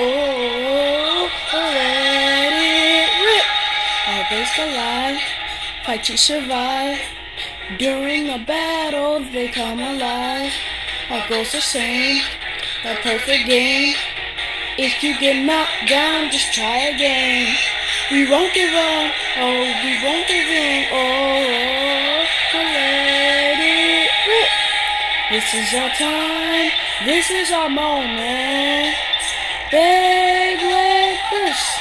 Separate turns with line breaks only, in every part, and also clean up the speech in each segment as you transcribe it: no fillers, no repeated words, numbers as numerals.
Oh, let it rip. All days the life, fight to survive. During a battle, they come alive. All goes the same, a perfect game. If you get knocked down, just try again. We won't give up, oh, we won't give in. Oh, let it rip. This is our time, this is our moment. Beyblade burst.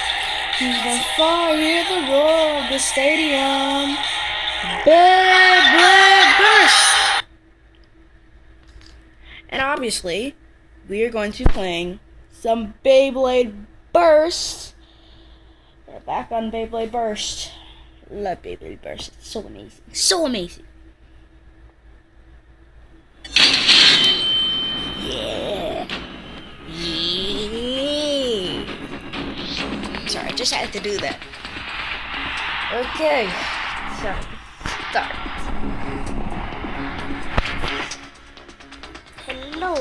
He's on fire, the roar of the stadium. Beyblade burst. And obviously, we are going to be playing some Beyblade Burst. We're back on Beyblade Burst. Love Beyblade Burst. It's so amazing. So amazing. Yeah. Yeah. Sorry, I just had to do that. Okay. So, start. Hello.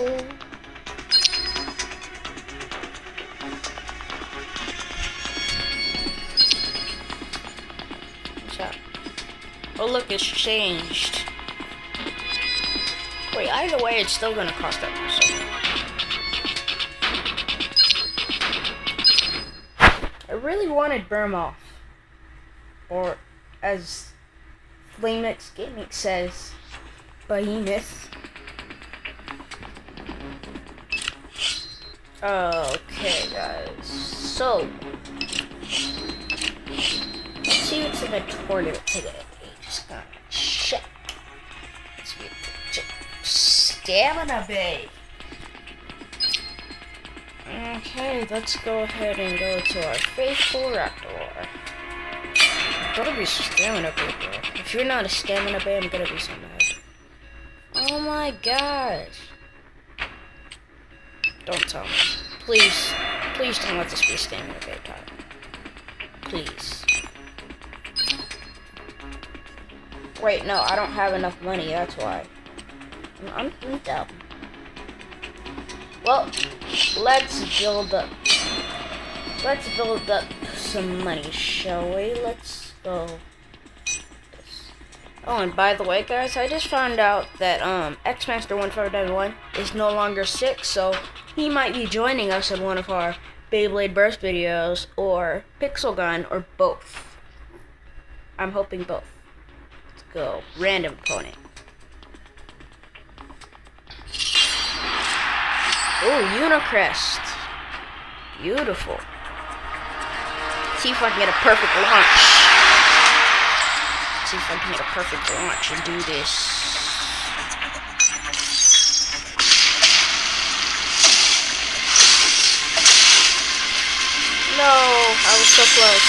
Oh look, it's changed. Wait, either way, it's still gonna cost that much. I really wanted Burmoff, or as Flamex Gaming says, Behemoth. Okay, guys. So, let's see what's in the tournament today. Just gonna check. Let's check. Stamina Bay. Okay, let's go ahead and go to our faithful Raptor. Gotta be Stamina Bay, bro. If you're not a Stamina Bay, I'm gonna be so mad. Oh my gosh. Don't tell me. Please, please don't let this be a Stamina Bay time. Please. Wait, no, I don't have enough money, that's why. I'm dumb. Well, let's build up some money, shall we? Let's go. Oh, and by the way, guys, I just found out that Xmaster1591 is no longer sick, so he might be joining us in one of our Beyblade Burst videos, or Pixel Gun, or both. I'm hoping both. Let's go. Random opponent. Oh, Unicrest. Beautiful. Let's see if I can get a perfect launch. Let's see if I can get a perfect launch and do this. No, I was so close.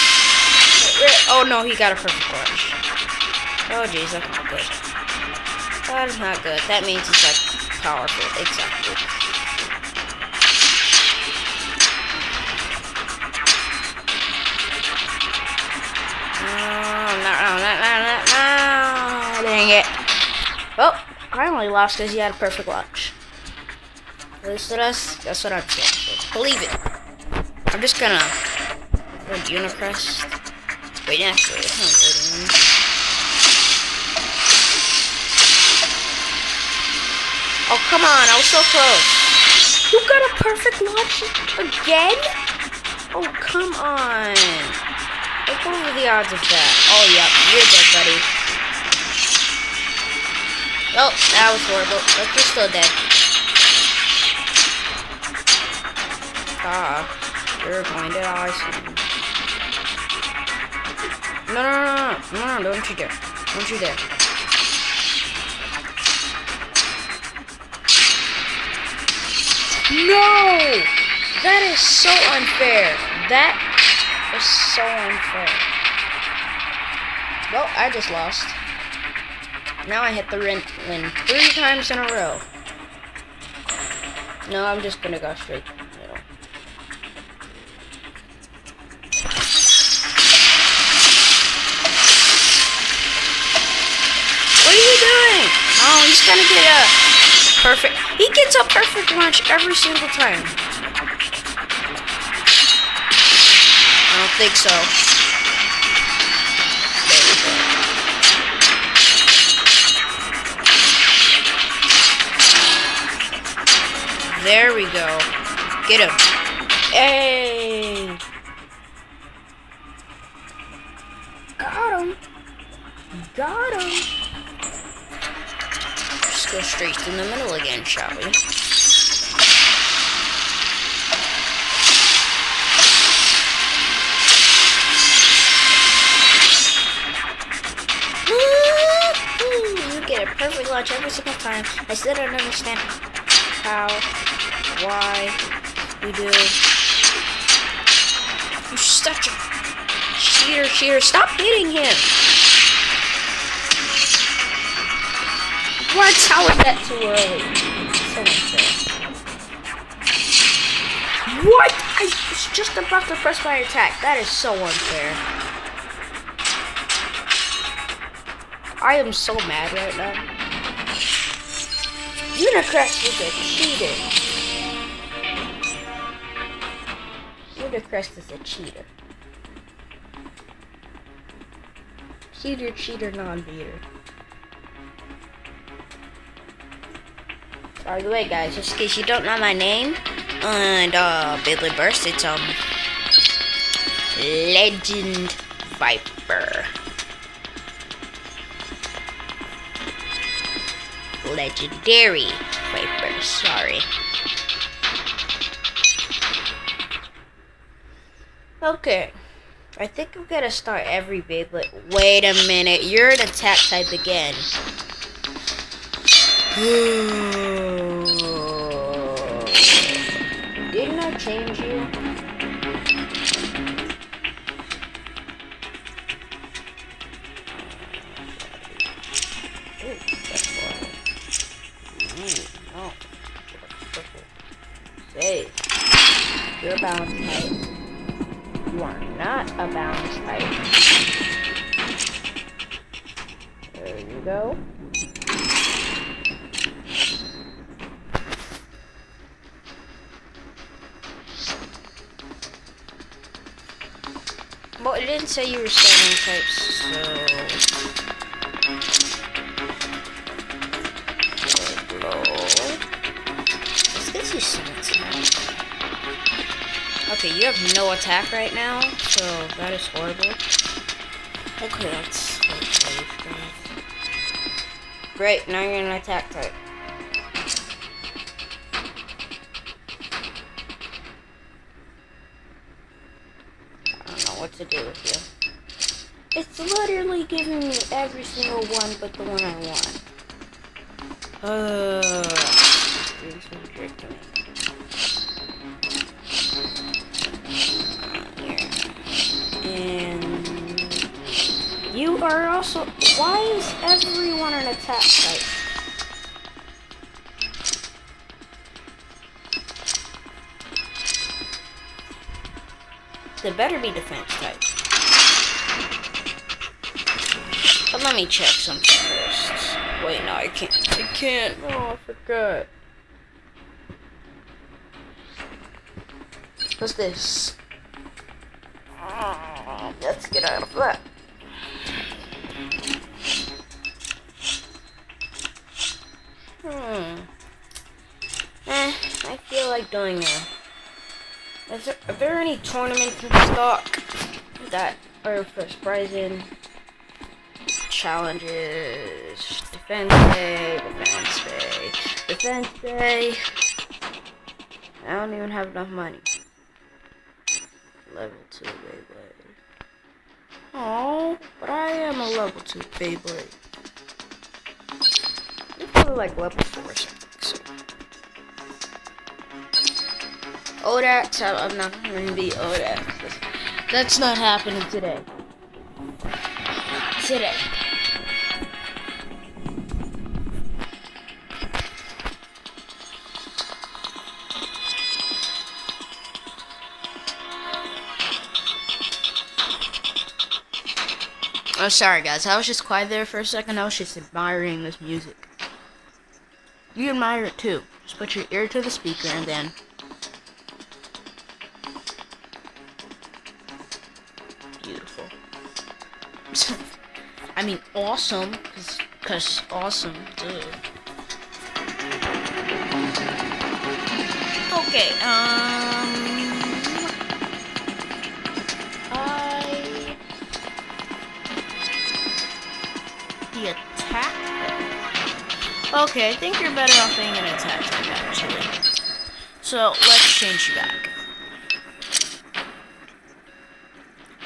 Oh no, he got a perfect launch. Oh jeez, that's not good. That is not good. That means it's like powerful. Exactly. No, dang it. Well, I only lost because he had a perfect launch. At least that's what I'm saying. So believe it. I'm just gonna put Unicrest. Wait, actually, it's not good. Oh, come on, I was so close. You got a perfect launch again? Oh, come on. Like, what are the odds of that? Oh, yep, you're dead, buddy. Oh, that was horrible, but you're still dead. Ah. You're going to die soon. No, don't you dare. Don't you dare. No! That is so unfair. That is so unfair. Well, I just lost. Now I hit the win 3 times in a row. No, I'm just gonna go straight. Oh, he's gonna get a perfect. He gets a perfect launch every single time. think so. There we go. Get him. Hey! Got him. Got him. Just go straight in the middle again, shall we? You get a perfect launch every single time. I still don't understand how, why you do. You're such a cheater. Stop hitting him. What? How was that too early? So unfair. What? I was just about to press my attack. That is so unfair. I am so mad right now. Unicrest is a cheater. Unicrest is a cheater. Cheater, non-beater. By the way, guys, just in case you don't know my name, and Beyblade Burst, it's Legend Viper. Legendary Viper, sorry. Okay. I think I'm gonna start every Beyblade. Wait a minute, you're an attack type again. Didn't I change you? Ooh, that's fine. No. Save. You're a bounce type. You are not a bounce type. There you go. Well, it didn't say you were standing types, so... Let's get you some attack. Okay, you have no attack right now, so that is horrible. Okay, that's great, now you're an attack type. What to do with you. It's literally giving me every single one but the one I want. Doing some trick to me. And you are also. Why is everyone an attack type? They better be defense type. But let me check something first. Wait, no, I can't. I can't. Oh, I forgot. What's this? Let's get out of that. I feel like doing a... Are there any tournaments in stock that are first prizing? Challenges, defense day. I don't even have enough money. Level 2 Beyblade. Oh, but I am a level 2 Beyblade. You're probably like level 4 or something, so. ODAX, I'm not going to be ODAX. That's not happening today. Oh, sorry guys, I was just quiet there for a second. I was just admiring this music. You admire it too. Just put your ear to the speaker and then... I mean awesome, cause awesome, dude. Okay, the attack. Okay, I think you're better off being an attack type, actually. So let's change you back.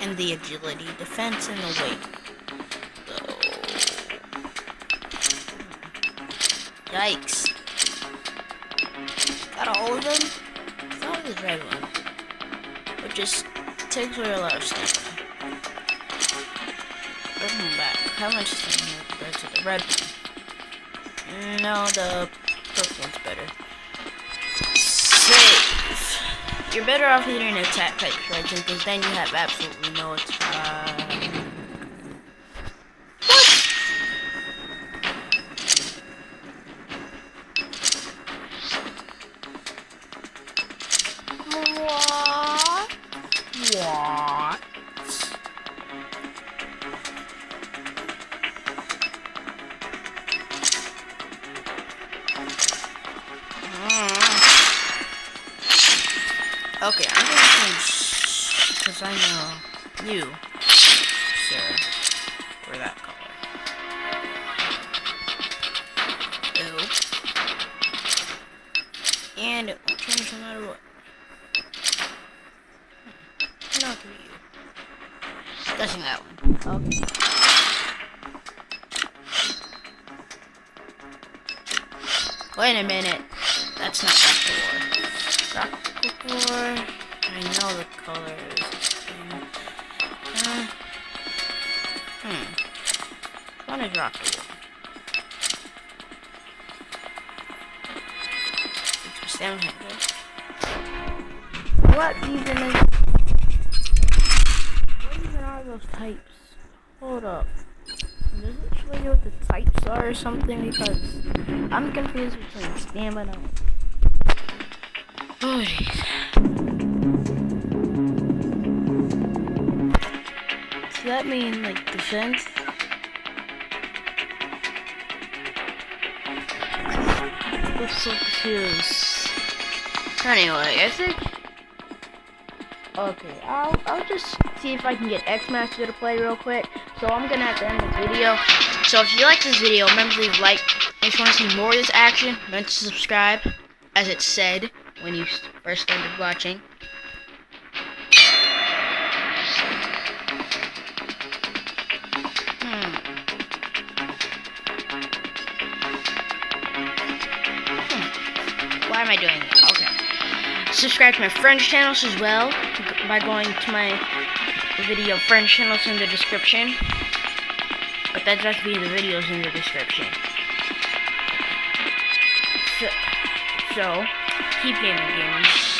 And the agility, defense, and the weight. So, yikes! Got all of them. Not the red one, but just takes away a lot of stamina. Bring them back. How much stamina compared to the red one? No, the purple one's better. Save. You're better off hitting an attack type strikes because then you have absolutely no attack. What? Okay, I'm gonna change because I know you, sir, wear that color. Ew. And it won't change no matter what. Not for you. Guessing that one. Okay. Wait a minute. That's not Rock the War. Rock the War. I know the colors. One is Rock the War. What even is? What even are those types? Hold up. Does it show you what the types are or something? Because I'm confused between stamina. Oh, jeez. Does that mean like defense? I'm so confused. Anyway, I think. Okay, I'll just see if I can get X-Master to play real quick. So I'm gonna have to end the video. So if you like this video, remember to leave a like. And if you want to see more of this action, remember to subscribe, as it said when you first started watching. Why am I doing that? Okay. Subscribe to my friends' channels as well by going to my video friends' channels in the description. But that just be the videos in the description. So keep gaming, gamers.